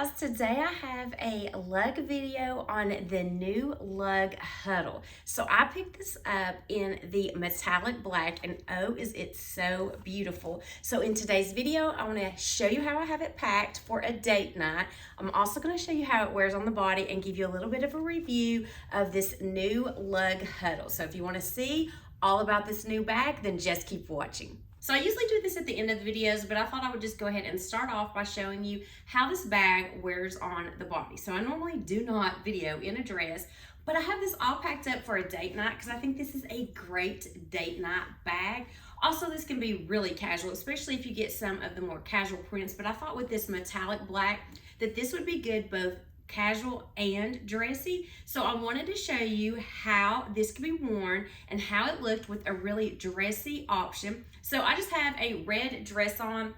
guys, today I have a lug video on the new Lug Huddle. So I picked this up in the metallic black and oh is it so beautiful. So in today's video I want to show you how I have it packed for a date night. I'm also going to show you how it wears on the body and give you a little bit of a review of this new Lug Huddle. So if you want to see all about this new bag, then just keep watching. So I usually do this at the end of the videos, but I thought I would just go ahead and start off by showing you how this bag wears on the body. So I normally do not video in a dress, but I have this all packed up for a date night because I think this is a great date night bag. Also, this can be really casual, especially if you get some of the more casual prints, but I thought with this metallic black that this would be good both casual and dressy. So I wanted to show you how this could be worn and how it looked with a really dressy option. So I just have a red dress on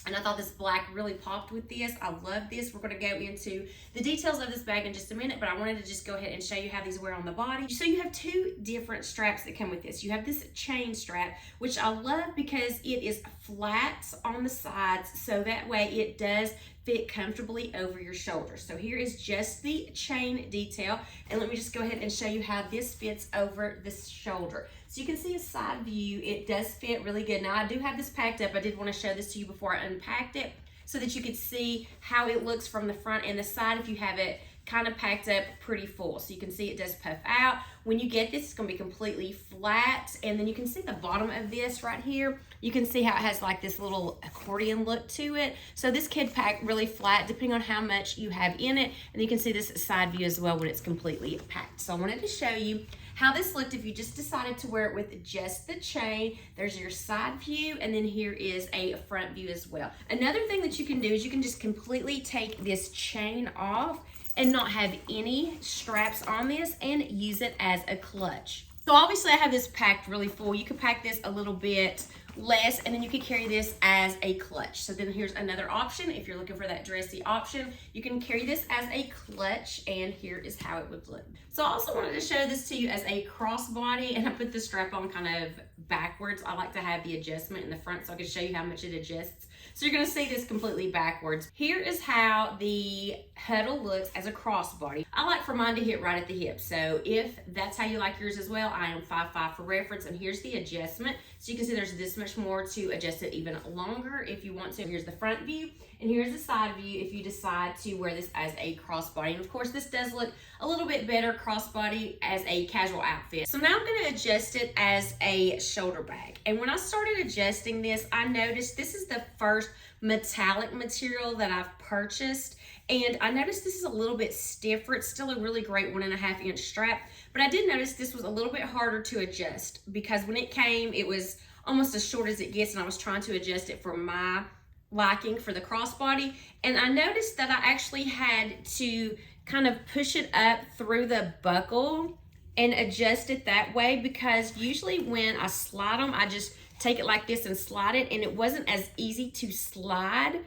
and I thought this black really popped with this. I love this. We're going to go into the details of this bag in just a minute, but I wanted to just go ahead and show you how these wear on the body. So you have two different straps that come with this. You have this chain strap, which I love because it is flat on the sides, so that way it does fit comfortably over your shoulders. So here is just the chain detail, and let me just go ahead and show you how this fits over the shoulder. So you can see a side view. It does fit really good. Now I do have this packed up. I did want to show this to you before I unpacked it so that you could see how it looks from the front and the side if you have it kind of packed up pretty full. So you can see it does puff out. When you get this, it's going to be completely flat, and then you can see the bottom of this right here. You can see how it has like this little accordion look to it. So this could pack really flat depending on how much you have in it, and you can see this side view as well when it's completely packed. So I wanted to show you how this looked if you just decided to wear it with just the chain. There's your side view, and then here is a front view as well. Another thing that you can do is you can just completely take this chain off and not have any straps on this and use it as a clutch. So obviously I have this packed really full. You could pack this a little bit less, and then you could carry this as a clutch. So then here's another option. If you're looking for that dressy option, you can carry this as a clutch, and here is how it would look. So I also wanted to show this to you as a crossbody, and I put the strap on kind of backwards. I like to have the adjustment in the front so I can show you how much it adjusts. So you're gonna see this completely backwards. Here is how the Huddle looks as a crossbody. I like for mine to hit right at the hip. So if that's how you like yours as well, I am 5'5" for reference, and here's the adjustment. So you can see there's this much more to adjust it even longer if you want to. Here's the front view, and here's the side view if you decide to wear this as a crossbody. And of course, this does look a little bit better crossbody as a casual outfit. So now I'm gonna adjust it as a shoulder bag. And when I started adjusting this, I noticed this is the first metallic material that I've purchased, and I noticed this is a little bit stiffer. It's still a really great 1.5 inch strap, but I did notice this was a little bit harder to adjust because when it came, it was almost as short as it gets, and I was trying to adjust it for my liking for the crossbody, and I noticed that I actually had to kind of push it up through the buckle and adjust it that way, because usually when I slide them, I just take it like this and slide it, and it wasn't as easy to slide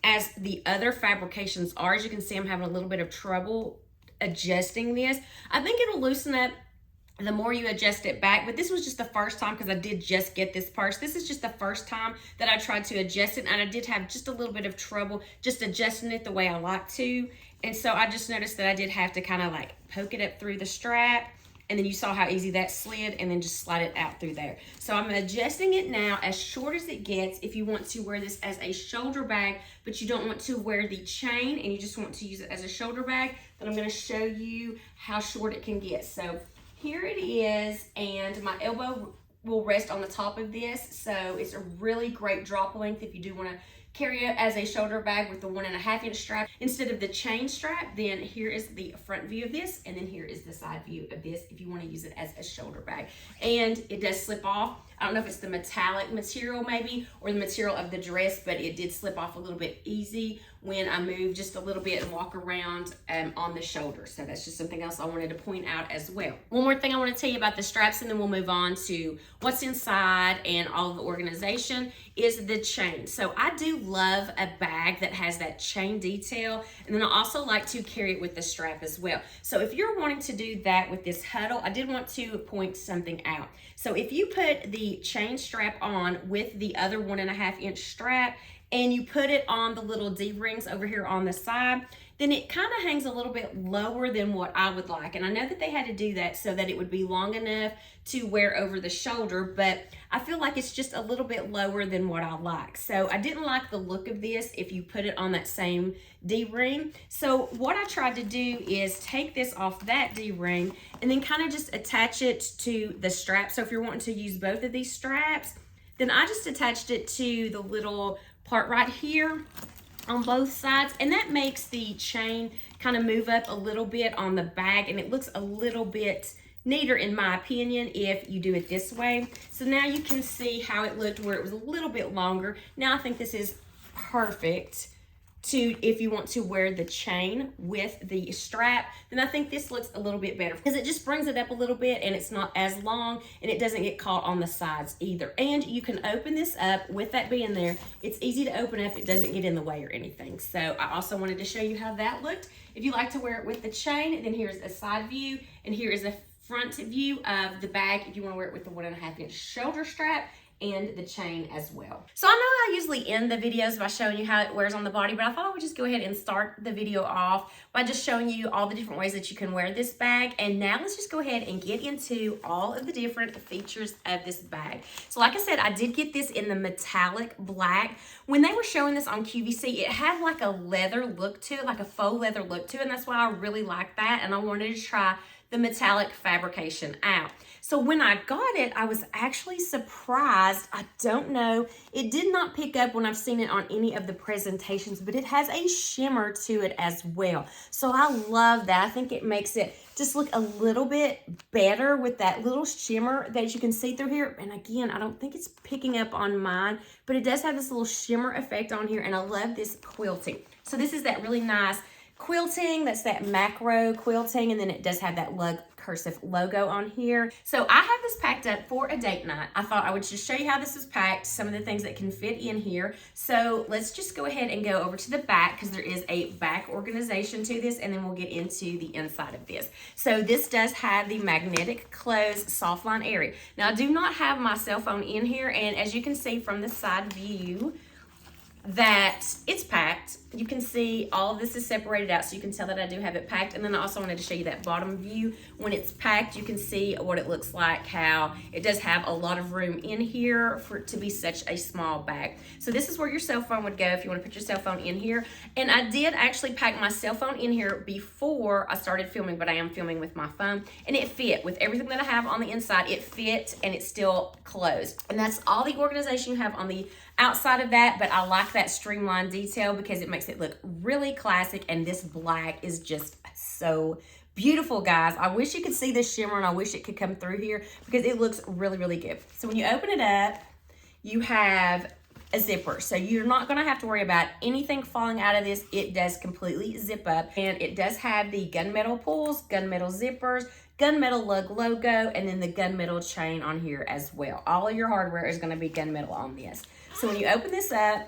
as the other fabrications are. As you can see, I'm having a little bit of trouble adjusting this. I think it'll loosen up the more you adjust it back, but this was just the first time because I did just get this purse. This is just the first time that I tried to adjust it, and I did have just a little bit of trouble just adjusting it the way I like to. And so I just noticed that I did have to kind of like poke it up through the strap, and then you saw how easy that slid, and then just slide it out through there. So I'm adjusting it now as short as it gets if you want to wear this as a shoulder bag, but you don't want to wear the chain and you just want to use it as a shoulder bag. Then I'm gonna show you how short it can get. So here it is, and my elbow will rest on the top of this. So it's a really great drop length if you do wanna carry it as a shoulder bag with the 1.5 inch strap instead of the chain strap. Then here is the front view of this, and then here is the side view of this if you want to use it as a shoulder bag. And it does slip off. I don't know if it's the metallic material maybe or the material of the dress, but it did slip off a little bit easy when I move just a little bit and walk around on the shoulder. So that's just something else I wanted to point out as well. One more thing I want to tell you about the straps, and then we'll move on to what's inside and all of the organization, is the chain. So I do love a bag that has that chain detail, and then I also like to carry it with the strap as well. So if you're wanting to do that with this Huddle, I did want to point something out. So if you put the chain strap on with the other 1.5 inch strap, and you put it on the little D-rings over here on the side, then it kind of hangs a little bit lower than what I would like. And I know that they had to do that so that it would be long enough to wear over the shoulder, but I feel like it's just a little bit lower than what I like. So I didn't like the look of this if you put it on that same D-ring. So what I tried to do is take this off that D-ring and then kind of just attach it to the strap. So if you're wanting to use both of these straps, then I just attached it to the little part right here on both sides, and that makes the chain kind of move up a little bit on the bag, and it looks a little bit neater in my opinion if you do it this way. So now you can see how it looked where it was a little bit longer. Now I think this is perfect to if you want to wear the chain with the strap, then I think this looks a little bit better because it just brings it up a little bit and it's not as long and it doesn't get caught on the sides either. And you can open this up with that being there. It's easy to open up. It doesn't get in the way or anything. So I also wanted to show you how that looked. If you like to wear it with the chain, then here's a side view and here is a front view of the bag if you want to wear it with the 1.5-inch shoulder strap and the chain as well. So I know I usually end the videos by showing you how it wears on the body, but I thought I would just go ahead and start the video off by just showing you all the different ways that you can wear this bag. And now let's just go ahead and get into all of the different features of this bag. So like I said, I did get this in the metallic black. When they were showing this on QVC, it had like a leather look to it, like a faux leather look to it, and that's why I really like that, and I wanted to try the metallic fabrication out. So when I got it, I was actually surprised. I don't know, it did not pick up when I've seen it on any of the presentations, but it has a shimmer to it as well. So I love that. I think it makes it just look a little bit better with that little shimmer that you can see through here. And again, I don't think it's picking up on mine, but it does have this little shimmer effect on here, and I love this quilting. So this is that really nice quilting, that's that macro quilting, and then it does have that Lug cursive logo on here. So I have this packed up for a date night. I thought I would just show you how this is packed, some of the things that can fit in here. So let's just go ahead and go over to the back because there is a back organization to this, and then we'll get into the inside of this. So this does have the magnetic close soft line area. Now I do not have my cell phone in here, and as you can see from the side view, that it's packed. You can see all of this is separated out, so you can tell that I do have it packed. And then I also wanted to show you that bottom view. When it's packed, you can see what it looks like, how it does have a lot of room in here for it to be such a small bag. So this is where your cell phone would go if you want to put your cell phone in here. And I did actually pack my cell phone in here before I started filming, but I am filming with my phone, and it fit with everything that I have on the inside. It fit and it's still closed. And that's all the organization you have on the outside of that, but I like that streamlined detail because it makes it look really classic, and this black is just so beautiful, guys. I wish you could see the shimmer, and I wish it could come through here because it looks really, really good. So when you open it up, you have a zipper, so you're not going to have to worry about anything falling out of this. It does completely zip up, and it does have the gunmetal pulls, gunmetal zippers, gunmetal Lug logo, and then the gunmetal chain on here as well. All of your hardware is going to be gunmetal on this. So when you open this up,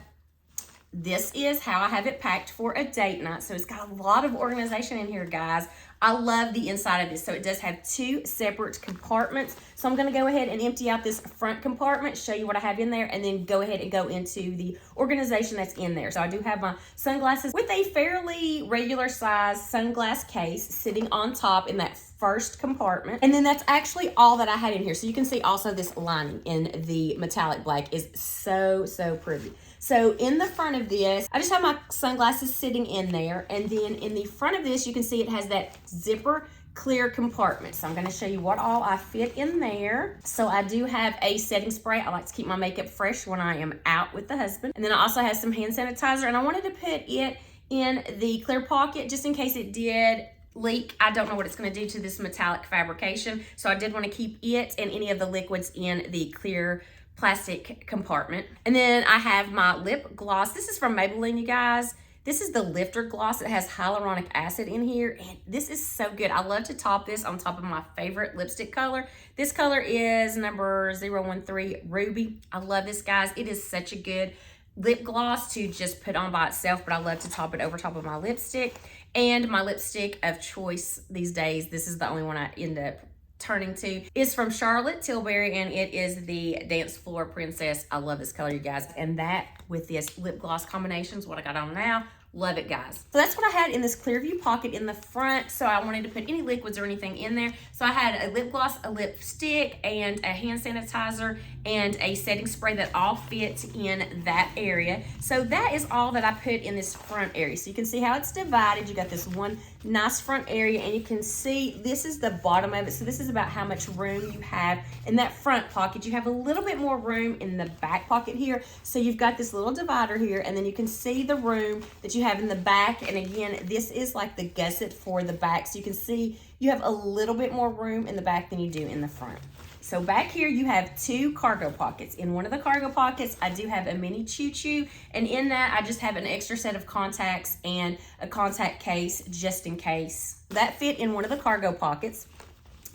this is how I have it packed for a date night. So it's got a lot of organization in here, guys. I love the inside of this. So it does have 2 separate compartments. So I'm going to go ahead and empty out this front compartment, show you what I have in there, and then go ahead and go into the organization that's in there. So I do have my sunglasses with a fairly regular size sunglass case sitting on top in that first compartment. And then that's actually all that I had in here. So you can see also this lining in the metallic black is so, so pretty. So in the front of this, I just have my sunglasses sitting in there. And then in the front of this, you can see it has that zipper clear compartment. So I'm going to show you what all I fit in there. So I do have a setting spray. I like to keep my makeup fresh when I am out with the husband. And then I also have some hand sanitizer, and I wanted to put it in the clear pocket just in case it did leak. I don't know what it's going to do to this metallic fabrication. So I did want to keep it and any of the liquids in the clear plastic compartment. And then I have my lip gloss. This is from Maybelline, you guys. This is the lifter gloss. It has hyaluronic acid in here, and this is so good. I love to top this on top of my favorite lipstick color. This color is number 013 Ruby. I love this, guys. It is such a good lip gloss to just put on by itself, but I love to top it over top of my lipstick. And my lipstick of choice these days, this is the only one I end up turning to is from Charlotte Tilbury, and it is the Dance Floor Princess. I love this color, you guys. And that with this lip gloss combination is what I got on now. Love it, guys. So that's what I had in this Clearview pocket in the front. So I wanted to put any liquids or anything in there. So I had a lip gloss, a lipstick, and a hand sanitizer, and a setting spray that all fit in that area. So that is all that I put in this front area. So you can see how it's divided. You got this one nice front area, and you can see this is the bottom of it. So this is about how much room you have in that front pocket. You have a little bit more room in the back pocket here. So you've got this little divider here, and then you can see the room that you have in the back. And again, this is like the gusset for the back. So you can see you have a little bit more room in the back than you do in the front. So back here you have two cargo pockets. In one of the cargo pockets, I do have a mini choo-choo, and in that I just have an extra set of contacts and a contact case just in case. That fit in one of the cargo pockets.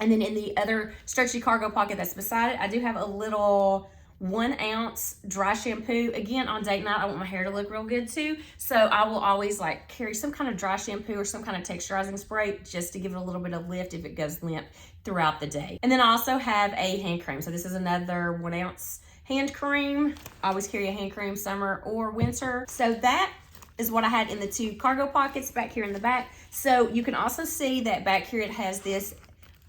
And then in the other stretchy cargo pocket that's beside it, I do have a little 1 ounce dry shampoo. Again, on date night, I want my hair to look real good too. So I will always like carry some kind of dry shampoo or some kind of texturizing spray just to give it a little bit of lift if it goes limp throughout the day. And then I also have a hand cream. So this is another 1 ounce hand cream. I always carry a hand cream summer or winter. So that is what I had in the two cargo pockets back here in the back. So you can also see that back here it has this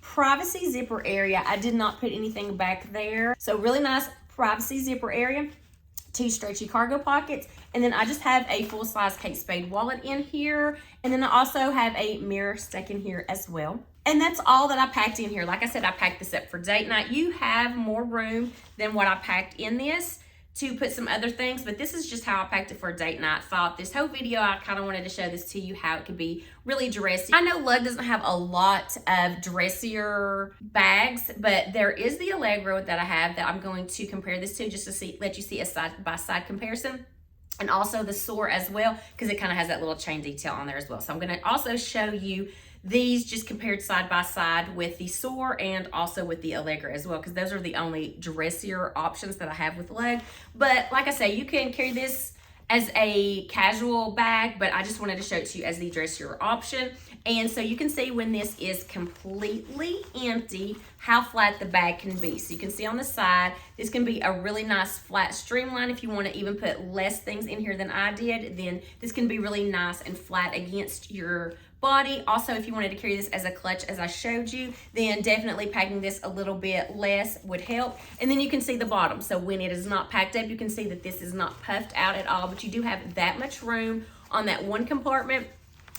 privacy zipper area. I did not put anything back there. So really nice privacy zipper area, two stretchy cargo pockets, and then I just have a full-size Kate Spade wallet in here, and then I also have a mirror stuck in here as well. And that's all that I packed in here. Like I said, I packed this up for date night. You have more room than what I packed in this to put some other things, but this is just how I packed it for a date night. Thought this whole video, I kind of wanted to show this to you, how it could be really dressy. I know Lug doesn't have a lot of dressier bags, but there is the Allegro that I have that I'm going to compare this to just to let you see a side-by-side comparison. And also the Soar as well, because it kind of has that little chain detail on there as well. So I'm going to also show you these just compared side by side with the Soar and also with the Allegra as well, because those are the only dressier options that I have with Lug. But like I say, you can carry this as a casual bag, but I just wanted to show it to you as the dressier option. And so you can see when this is completely empty, how flat the bag can be. So you can see on the side, this can be a really nice flat streamline. If you want to even put less things in here than I did, then this can be really nice and flat against your body. Also, if you wanted to carry this as a clutch as I showed you, then definitely packing this a little bit less would help. And then you can see the bottom. So when it is not packed up, you can see that this is not puffed out at all, but you do have that much room on that one compartment.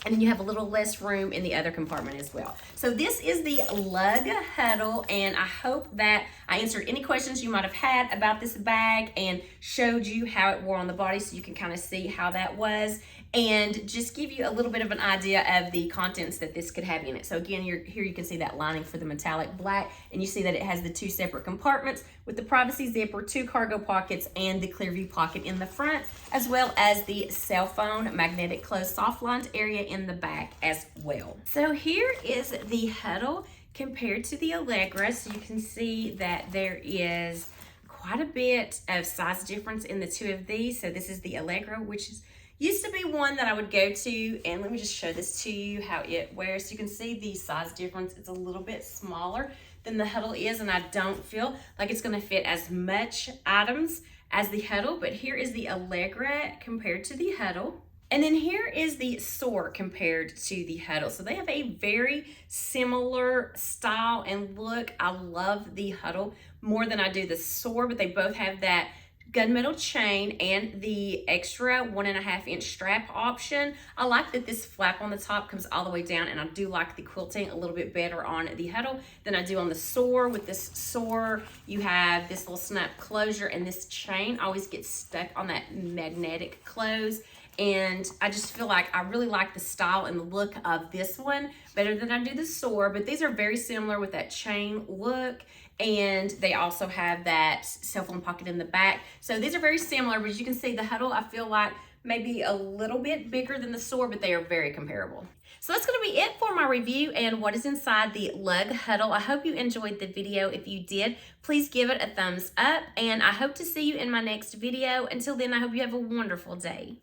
And then you have a little less room in the other compartment as well. So this is the Lug Huddle, and I hope that I answered any questions you might have had about this bag and showed you how it wore on the body so you can kind of see how that was and just give you a little bit of an idea of the contents that this could have in it. So again, here you can see that lining for the metallic black, and you see that it has the two separate compartments with the privacy zipper, two cargo pockets, and the Clearview pocket in the front, as well as the cell phone magnetic closed soft lined area in the back as well. So here is the Huddle compared to the Allegra. So you can see that there is quite a bit of size difference in the two of these. So this is the Allegra, which used to be one that I would go to, and let me just show this to you how it wears. So you can see the size difference. It's a little bit smaller than the Huddle is, and I don't feel like it's gonna fit as much items as the Huddle, but here is the Allegra compared to the Huddle. And then here is the Soar compared to the Huddle. So they have a very similar style and look. I love the Huddle more than I do the Soar, but they both have that gunmetal chain and the extra 1.5 inch strap option. I like that this flap on the top comes all the way down, and I do like the quilting a little bit better on the Huddle than I do on the Soar. With this Soar, you have this little snap closure, and this chain always gets stuck on that magnetic close. And I just feel like I really like the style and the look of this one better than I do the Soar, but these are very similar with that chain look. And they also have that cell phone pocket in the back. So these are very similar, but as you can see, the Huddle, I feel like maybe a little bit bigger than the Soar, but they are very comparable. So that's gonna be it for my review and what is inside the Lug Huddle. I hope you enjoyed the video. If you did, please give it a thumbs up, and I hope to see you in my next video. Until then, I hope you have a wonderful day.